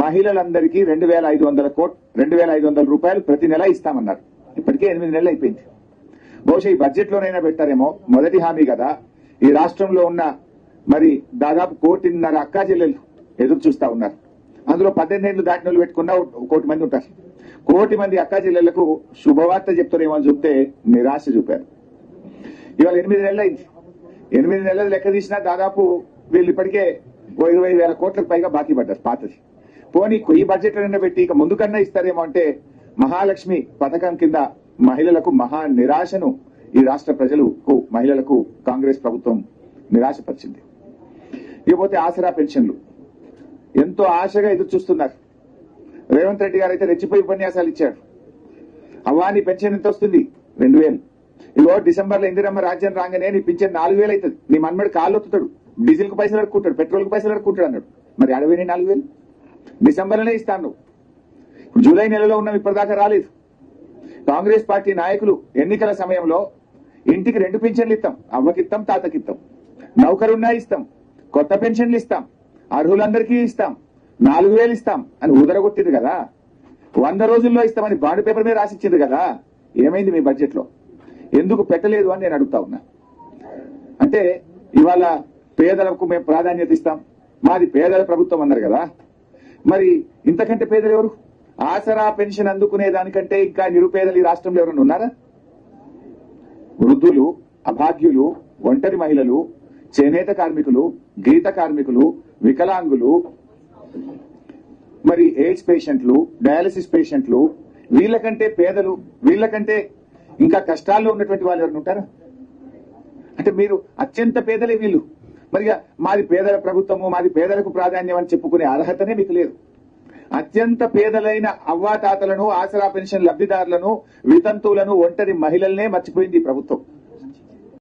మహిళలందరికీ 2,500 రూపాయలు ప్రతి నెల ఇస్తామన్నారు. ఇప్పటికే 8 నెలలు అయిపోయింది. బహుశా ఈ బడ్జెట్ లోనైనా పెట్టారేమో. మొదటి హామీ కదా. ఈ రాష్ట్రంలో ఉన్న మరి దాదాపు 1,500,000 అక్కా చెల్లెలు ఎదురు చూస్తా ఉన్నారు. అందులో 18 ఏళ్లు దాటిన వాళ్ళు పెట్టుకున్న 1 కోటి మంది ఉంటారు. 1 కోటి మంది అక్కా చెల్లెళ్లకు శుభవార్త చెప్తారేమో అని చూస్తే నిరాశ చూపారు. ఇవాళ 8 నెలలు అయింది. 8 నెలలు లెక్క తీసినా దాదాపు వీళ్ళు ఇప్పటికే 20,000 కోట్లకు పైగా బాకీ పడ్డారు పాతది. పోనీ ఈ బడ్జెట్ అయినా పెట్టి ఇక ముందుకన్నా ఇస్తారేమో అంటే మహాలక్ష్మి పథకం కింద మహిళలకు మహా నిరాశను ఈ రాష్ట్ర ప్రజలకు మహిళలకు కాంగ్రెస్ ప్రభుత్వం నిరాశపరిచింది. ఇకపోతే ఆసరా పెన్షన్లు ఎంతో ఆశగా ఎదురు చూస్తున్నారు. రేవంత్ రెడ్డి గారు అయితే రెచ్చిపోయి ఉపన్యాసాలు ఇచ్చాడు. అవ్వాని పెన్షన్ ఎంత వస్తుంది? 2,000. ఇగో డిసెంబర్లో ఇందిరమ్మ రాజ్యం రాగానే నీ పింఛన్ 4,000 అవుతుంది. నీ మన్మడి కాళ్ళు ఒత్తుతాడు, డీజిల్ కు పైసలు అడుక్కుంటాడు, పెట్రోల్ కు పైసలు అడుక్కుంటాడు అన్నాడు. మరి అడవిని 4,000 డిసెంబర్లోనే ఇస్తాను. జూలై నెలలో ఉన్నాం, ఇప్పటిదాకా రాలేదు. కాంగ్రెస్ పార్టీ నాయకులు ఎన్నికల సమయంలో ఇంటికి 2 పింఛన్లు ఇస్తాం, అవ్వకిస్తాం, తాతకిస్తాం, నౌకరున్నా ఇస్తాం, కొత్త పెన్షన్లు ఇస్తాం, అర్హులందరికీ ఇస్తాం, 4,000 ఇస్తాం అని ఊదరగొట్టింది కదా. 100 రోజుల్లో ఇస్తామని బాండ్ పేపర్ మీద రాసిచ్చింది కదా. ఏమైంది మీ బడ్జెట్ లో? ఎందుకు పెట్టలేదు అని నేను అడుగుతా ఉన్నా. అంటే ఇవాళ పేదలకు మేము ప్రాధాన్యత ఇస్తాం, మాది పేదల ప్రభుత్వం అన్నారు కదా. మరి ఇంతకంటే పేదలు ఎవరు? ఆసరా పెన్షన్ అందుకునే దానికంటే ఇంకా నిరుపేదలు ఈ రాష్ట్రంలో ఎవరైనా ఉన్నారా? వృద్ధులు, అభాగ్యులు, ఒంటరి మహిళలు, చేనేత కార్మికులు, గీత కార్మికులు, వికలాంగులు, మరి ఎయిడ్స్ పేషెంట్లు, డయాలసిస్ పేషెంట్లు, వీళ్ళకంటే పేదలు, వీళ్ళకంటే ఇంకా కష్టాల్లో ఉన్నటువంటి వాళ్ళు ఎవరైనా ఉంటారా? అంటే మీరు అత్యంత పేదలే వీళ్ళు. మరి మాది పేదల ప్రభుత్వము, మాది పేదలకు ప్రాధాన్యం అని చెప్పుకునే అర్హతనే మీకు లేదు. అత్యంత పేదలైన అవ్వాతాతలను, ఆసరా పెన్షన్ లబ్ధిదారులను, వితంతువులను, ఒంటరి మహిళలనే మర్చిపోయింది ఈ ప్రభుత్వం.